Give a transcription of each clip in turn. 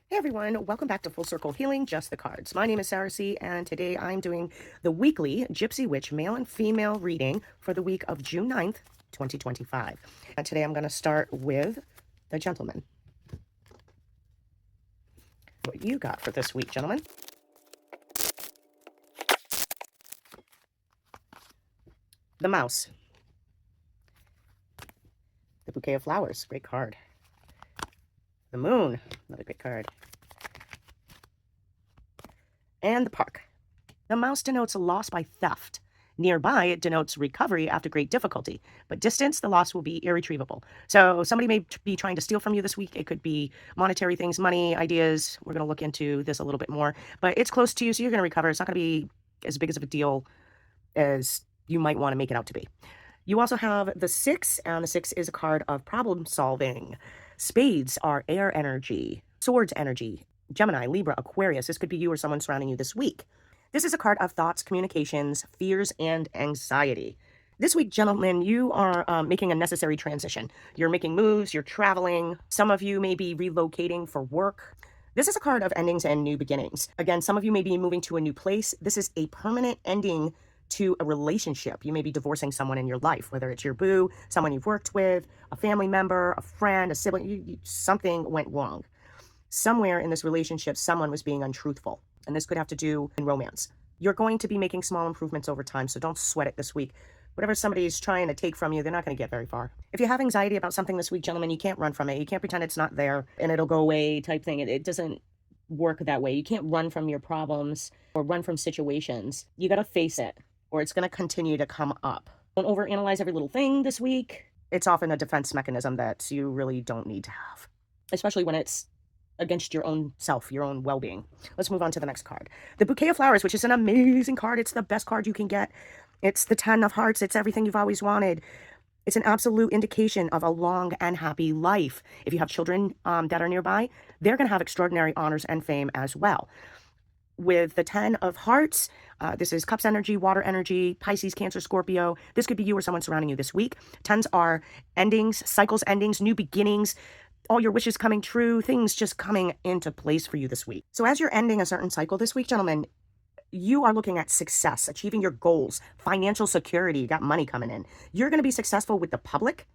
Hey everyone, welcome back to Full Circle Healing, Just the Cards. My name is Sarah C, and today I'm doing the weekly Gypsy Witch male and female reading for the week of June 9th, 2025. And today I'm going to start with the gentleman. What you got for this week, gentlemen? The mouse. The bouquet of flowers, great card. The moon, another great card. And the park. The mouse denotes a loss by theft. Nearby, it denotes recovery after great difficulty. But distance, the loss will be irretrievable. So somebody may be trying to steal from you this week. It could be monetary things, money, ideas. We're going to look into this a little bit more. But it's close to you, so you're going to recover. It's not going to be as big as of a deal as you might want to make it out to be. You also have the 6, and the 6 is a card of problem solving. Spades are air energy, swords energy, Gemini, Libra, Aquarius. This could be you or someone surrounding you this week. This is a card of thoughts, communications, fears, and anxiety. This week, gentlemen, you are making a necessary transition. You're making moves, you're traveling. Some of you may be relocating for work. This is a card of endings and new beginnings. Again, some of you may be moving to a new place. This is a permanent ending to a relationship. You may be divorcing someone in your life, whether it's your boo, someone you've worked with, a family member, a friend, a sibling. Something went wrong. Somewhere in this relationship, someone was being untruthful. And this could have to do in romance. You're going to be making small improvements over time, so don't sweat it this week. Whatever somebody's trying to take from you, they're not going to get very far. If you have anxiety about something this week, gentlemen, you can't run from it. You can't pretend it's not there and it'll go away type thing. It doesn't work that way. You can't run from your problems or run from situations. You got to face it, or it's going to continue to come up. Don't overanalyze every little thing this week. It's often a defense mechanism that you really don't need to have, especially when it's against your own self, your own well-being. Let's move on to the next card. The Bouquet of Flowers, which is an amazing card. It's the best card you can get. It's the 10 of Hearts. It's everything you've always wanted. It's an absolute indication of a long and happy life. If you have children that are nearby, they're going to have extraordinary honors and fame as well. With the 10 of Hearts, this is Cups energy, water energy, Pisces, Cancer, Scorpio. This could be you or someone surrounding you this week. 10s are endings, cycles, endings, new beginnings, all your wishes coming true, things just coming into place for you this week. So as you're ending a certain cycle this week, gentlemen, you are looking at success, achieving your goals, financial security, you got money coming in. You're going to be successful with the public.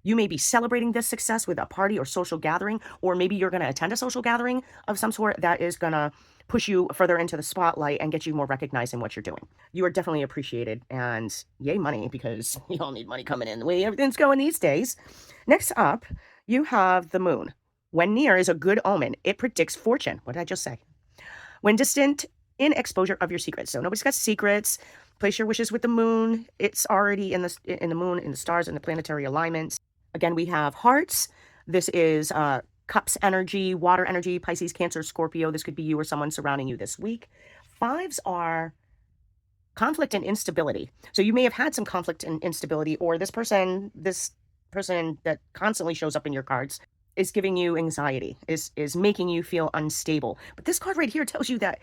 You may be celebrating this success with a party or social gathering, or maybe you're going to attend a social gathering of some sort that is going to push you further into the spotlight and get you more recognized in what you're doing. You are definitely appreciated, and yay money, because we all need money coming in the way everything's going these days. Next up, you have the moon. When near is a good omen. It predicts fortune. What did I just say? When distant, in exposure of your secrets. So nobody's got secrets. Place your wishes with the moon. It's already in the moon, in the stars, in the planetary alignments. Again, we have Hearts. This is Cups energy, water energy, Pisces, Cancer, Scorpio. This could be you or someone surrounding you this week. 5s are conflict and instability. So you may have had some conflict and instability, or this person that constantly shows up in your cards is giving you anxiety, is making you feel unstable. But this card right here tells you that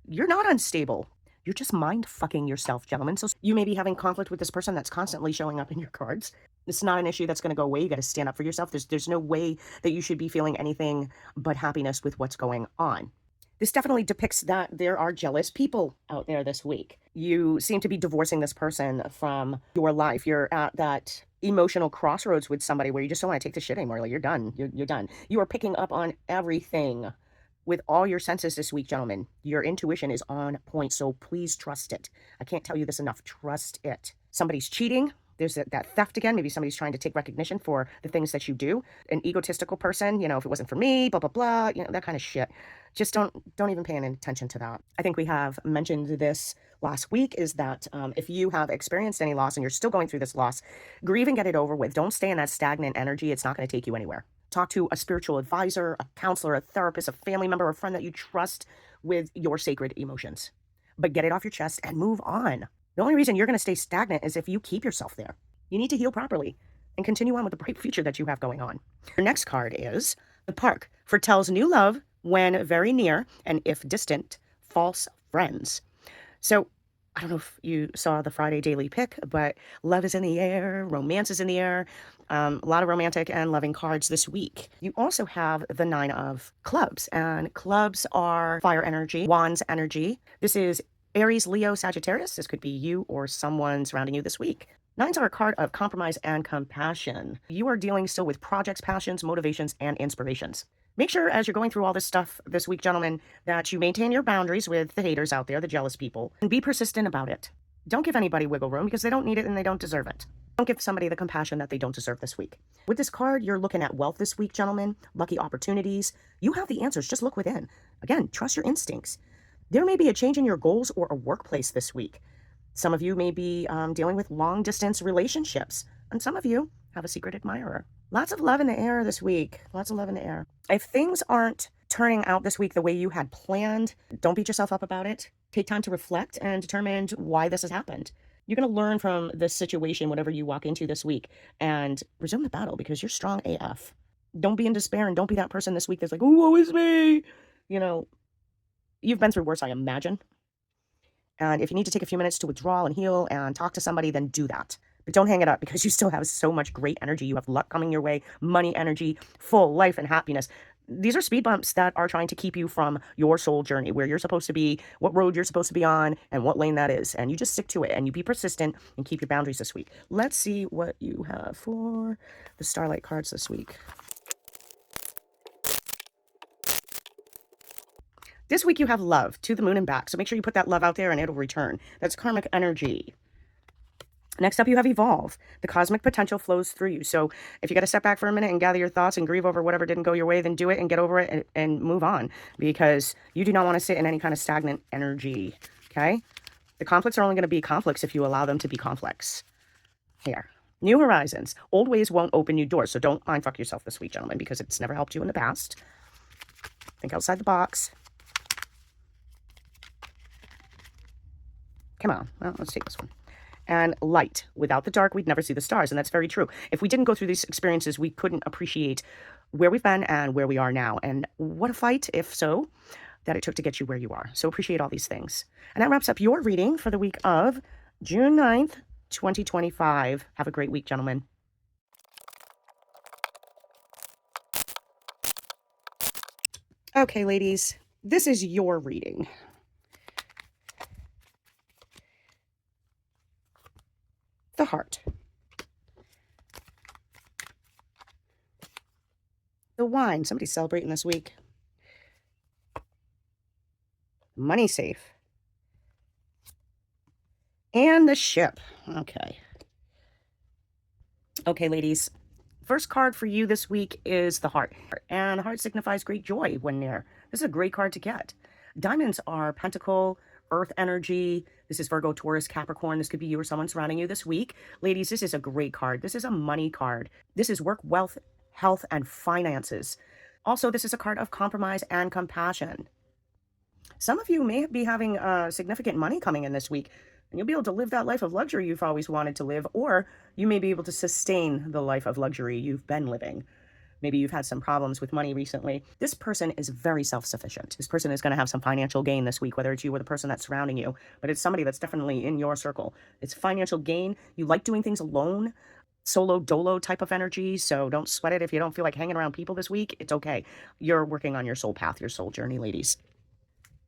you're not unstable. You're just mind fucking yourself, gentlemen. So you may be having conflict with this person that's constantly showing up in your cards. It's not an issue that's going to go away. You got to stand up for yourself. There's no way that you should be feeling anything but happiness with what's going on. This definitely depicts that there are jealous people out there this week. You seem to be divorcing this person from your life. You're at that emotional crossroads with somebody where you just don't want to take the shit anymore. Like, you're done. You're done. You are picking up on everything with all your senses this week, gentlemen. Your intuition is on point, so please trust it. I can't tell you this enough. Trust it. Somebody's cheating. There's that theft again. Maybe somebody's trying to take recognition for the things that you do. An egotistical person, if it wasn't for me, blah, blah, blah, that kind of shit. Just don't even pay any attention to that. I think we have mentioned this last week, is that if you have experienced any loss and you're still going through this loss, grieve and get it over with. Don't stay in that stagnant energy. It's not going to take you anywhere. Talk to a spiritual advisor, a counselor, a therapist, a family member, a friend that you trust with your sacred emotions. But get it off your chest and move on. The only reason you're going to stay stagnant is if you keep yourself there. You need to heal properly and continue on with the bright future that you have going on. Your next card is the Park. Foretells new love when very near, and if distant, false friends. So I don't know if you saw the Friday daily pick, but love is in the air, romance is in the air. A lot of romantic and loving cards this week. You also have the Nine of Clubs, and clubs are fire energy, wands energy. This is Aries, Leo, Sagittarius. This could be you or someone surrounding you this week. Nines are a card of compromise and compassion. You are dealing still with projects, passions, motivations, and inspirations. Make sure as you're going through all this stuff this week, gentlemen, that you maintain your boundaries with the haters out there, the jealous people, and be persistent about it. Don't give anybody wiggle room because they don't need it and they don't deserve it. Don't give somebody the compassion that they don't deserve this week. With this card, you're looking at wealth this week, gentlemen, lucky opportunities. You have the answers. Just look within. Again, trust your instincts. There may be a change in your goals or a workplace this week. Some of you may be dealing with long-distance relationships, and some of you have a secret admirer. Lots of love in the air this week. Lots of love in the air. If things aren't turning out this week the way you had planned, don't beat yourself up about it. Take time to reflect and determine why this has happened. You're going to learn from this situation, whatever you walk into this week, and resume the battle because you're strong AF. Don't be in despair, and don't be that person this week that's like, oh, woe is me. You know, you've been through worse, I imagine. And if you need to take a few minutes to withdraw and heal and talk to somebody, then do that. But don't hang it up because you still have so much great energy. You have luck coming your way, money, energy, full life, and happiness. These are speed bumps that are trying to keep you from your soul journey, where you're supposed to be, what road you're supposed to be on, and what lane that is. And you just stick to it, and you be persistent and keep your boundaries this week. Let's see what you have for the Starlight cards this week. This week you have love, to the moon and back. So make sure you put that love out there and it'll return. That's karmic energy. Next up, you have evolve. The cosmic potential flows through you. So if you got to step back for a minute and gather your thoughts and grieve over whatever didn't go your way, then do it and get over it and move on, because you do not want to sit in any kind of stagnant energy. Okay? The conflicts are only going to be conflicts if you allow them to be conflicts. Here. New horizons. Old ways won't open new doors. So don't mindfuck yourself this week, gentlemen, because it's never helped you in the past. Think outside the box. Come on. Well, let's take this one. And light. Without the dark, we'd never see the stars. And that's very true. If we didn't go through these experiences, we couldn't appreciate where we've been and where we are now. And what a fight, if so, that it took to get you where you are. So appreciate all these things. And that wraps up your reading for the week of June 9th, 2025. Have a great week, gentlemen. Okay, ladies, this is your reading. The heart. The wine. Somebody's celebrating this week. Money safe. And the ship. Okay. Okay, ladies. First card for you this week is the heart. And the heart signifies great joy when near. This is a great card to get. Diamonds are pentacle, earth energy. This is Virgo, Taurus, Capricorn. This could be you or someone surrounding you this week. Ladies, this is a great card. This is a money card. This is work, wealth, health, and finances. Also, this is a card of compromise and compassion. Some of you may be having significant money coming in this week, and you'll be able to live that life of luxury you've always wanted to live, or you may be able to sustain the life of luxury you've been living. Maybe you've had some problems with money recently. This person is very self-sufficient. This person is going to have some financial gain this week, whether it's you or the person that's surrounding you. But it's somebody that's definitely in your circle. It's financial gain. You like doing things alone. Solo dolo type of energy. So don't sweat it if you don't feel like hanging around people this week. It's okay. You're working on your soul path, your soul journey, ladies.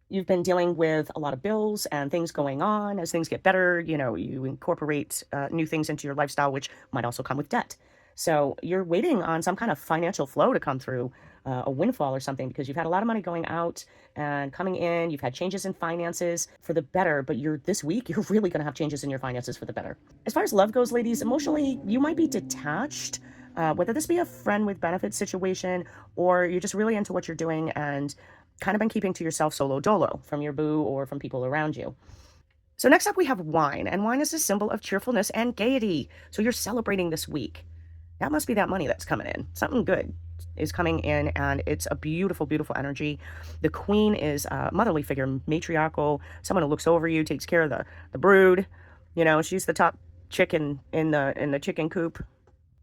You've been dealing with a lot of bills and things going on. As things get better, you know, you incorporate new things into your lifestyle, which might also come with debt. So you're waiting on some kind of financial flow to come through, a windfall or something, because you've had a lot of money going out and coming in. You've had changes in finances for the better, but this week, you're really going to have changes in your finances for the better. As far as love goes, ladies, emotionally, you might be detached, whether this be a friend with benefits situation, or you're just really into what you're doing and kind of been keeping to yourself solo dolo from your boo or from people around you. So next up, we have wine, and wine is a symbol of cheerfulness and gaiety. So you're celebrating this week. That must be that money that's coming in. Something good is coming in, and it's a beautiful, beautiful energy. The queen is a motherly figure, matriarchal, someone who looks over you, takes care of the brood. You know, she's the top chicken in the chicken coop.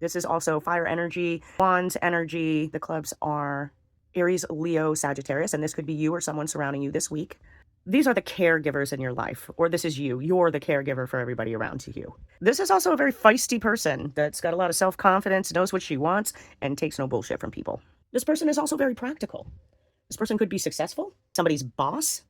This is also fire energy, wands energy. The clubs are Aries, Leo, Sagittarius, and this could be you or someone surrounding you this week. These are the caregivers in your life, or this is you. You're the caregiver for everybody around you. This is also a very feisty person that's got a lot of self-confidence, knows what she wants, and takes no bullshit from people. This person is also very practical. This person could be successful, somebody's boss,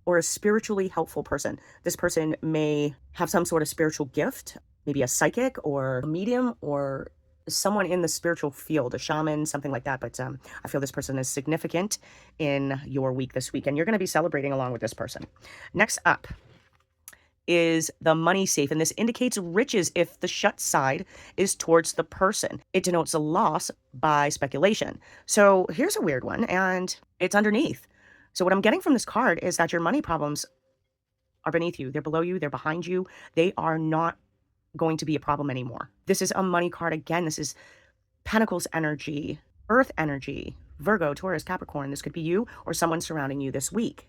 or a spiritually helpful person. This person may have some sort of spiritual gift, maybe a psychic or a medium or someone in the spiritual field, a shaman, something like that. But I feel this person is significant in your week this week, and you're going to be celebrating along with this person. Next up is the money safe, and this indicates riches if the shut side is towards the person. It denotes a loss by speculation. So here's a weird one, and it's underneath. So what I'm getting from this card is that your money problems are beneath you. They're below you. They're behind you. They are not going to be a problem anymore. This is a money card. Again, this is Pentacles energy, Earth energy, Virgo, Taurus, Capricorn. This could be you or someone surrounding you this week.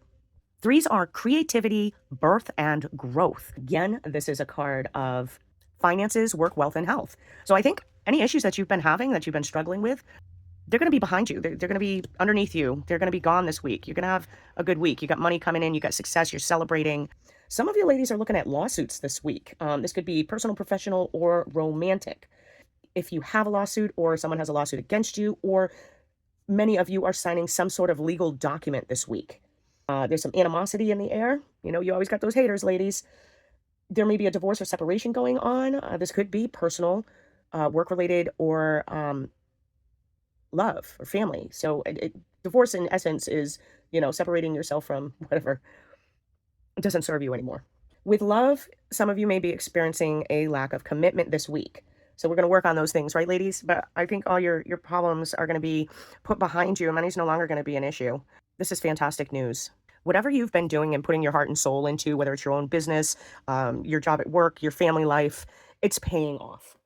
Threes are creativity, birth, and growth. Again, this is a card of finances, work, wealth, and health. So I think any issues that you've been having, that you've been struggling with, they're going to be behind you. They're going to be underneath you. They're going to be gone this week. You're going to have a good week. You got money coming in. You got success. You're celebrating. Some of you ladies are looking at lawsuits this week. This could be personal, professional, or romantic. If you have a lawsuit or someone has a lawsuit against you, or many of you are signing some sort of legal document this week. There's some animosity in the air. You know, you always got those haters, ladies. There may be a divorce or separation going on. This could be personal, work-related, or love or family. So divorce in essence is, you know, separating yourself from whatever doesn't serve you anymore. With love, some of you may be experiencing a lack of commitment this week. So we're going to work on those things, right, ladies? But I think all your problems are going to be put behind you. Money's no longer going to be an issue. This is fantastic news. Whatever you've been doing and putting your heart and soul into, whether it's your own business, your job at work, your family life, it's paying off.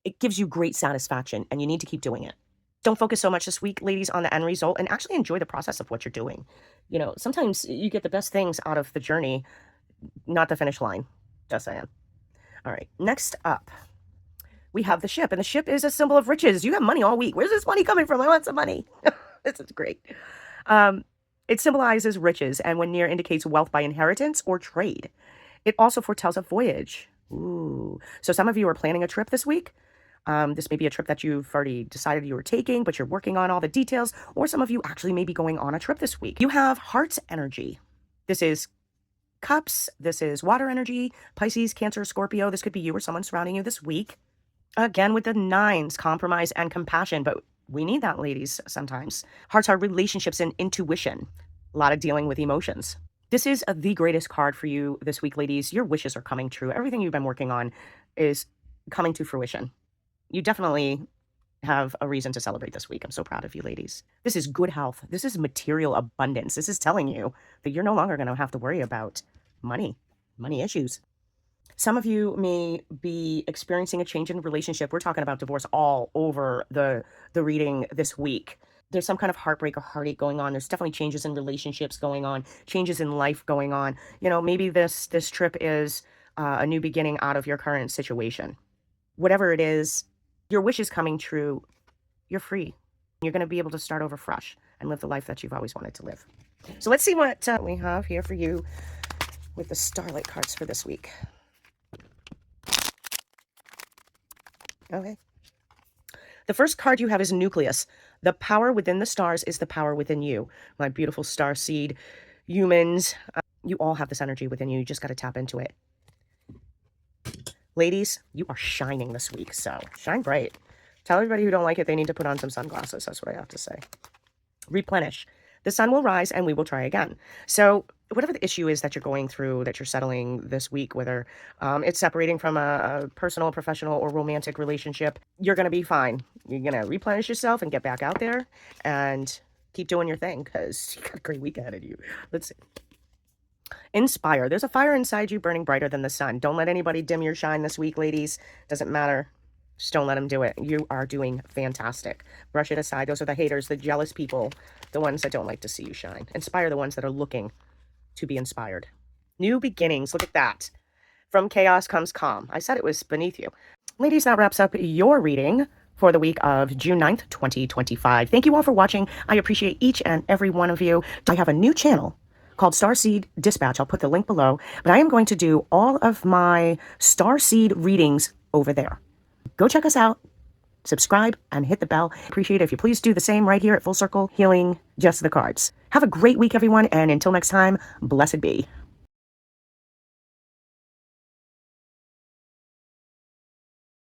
It gives you great satisfaction, and you need to keep doing it. Don't focus so much this week, ladies, on the end result, and actually enjoy the process of what you're doing. You know, sometimes you get the best things out of the journey, not the finish line. Just saying. All right, next up, we have the ship, and the ship is a symbol of riches. You have money all week. Where's this money coming from? I want some money. This is great. It symbolizes riches, and when near indicates wealth by inheritance or trade. It also foretells a voyage. Ooh. So some of you are planning a trip this week. This may be a trip that you've already decided you were taking, but you're working on all the details, or some of you actually may be going on a trip this week. You have Heart's energy. This is Cups. This is water energy, Pisces, Cancer, Scorpio. This could be you or someone surrounding you this week. Again, with the nines, compromise and compassion, but we need that, ladies, sometimes. Hearts are relationships and intuition. A lot of dealing with emotions. This is the greatest card for you this week, ladies. Your wishes are coming true. Everything you've been working on is coming to fruition. You definitely have a reason to celebrate this week. I'm so proud of you, ladies. This is good health. This is material abundance. This is telling you that you're no longer going to have to worry about money issues. Some of you may be experiencing a change in relationship. We're talking about divorce all over the reading this week. There's some kind of heartbreak or heartache going on. There's definitely changes in relationships going on, changes in life going on. You know, maybe this trip is a new beginning out of your current situation. Whatever it is, your wish is coming true. You're free. You're going to be able to start over fresh and live the life that you've always wanted to live. So let's see what we have here for you with the Starlight cards for this week. Okay. The first card you have is Nucleus. The power within the stars is the power within you. My beautiful star seed humans, you all have this energy within you. You just got to tap into it. Ladies, you are shining this week, so shine bright. Tell everybody who don't like it they need to put on some sunglasses. That's what I have to say. Replenish. The sun will rise and we will try again. So whatever the issue is that you're going through, that you're settling this week, whether it's separating from a personal, professional, or romantic relationship, you're going to be fine. You're going to replenish yourself and get back out there and keep doing your thing because you got a great week ahead of you. Let's see. Inspire. There's a fire inside you burning brighter than the sun. Don't let anybody dim your shine this week, ladies. Doesn't matter. Just don't let them do it. You are doing fantastic. Brush it aside. Those are the haters, the jealous people, the ones that don't like to see you shine. Inspire the ones that are looking to be inspired. New beginnings. Look at that. From chaos comes calm. I said it was beneath you. Ladies, that wraps up your reading for the week of June 9th, 2025. Thank you all for watching. I appreciate each and every one of you. I have a new channel called Starseed Dispatch. I'll put the link below. But I am going to do all of my Starseed readings over there. Go check us out. Subscribe and hit the bell. Appreciate it if you please do the same right here at Full Circle Healing Just the Cards. Have a great week, everyone, and until next time, blessed be.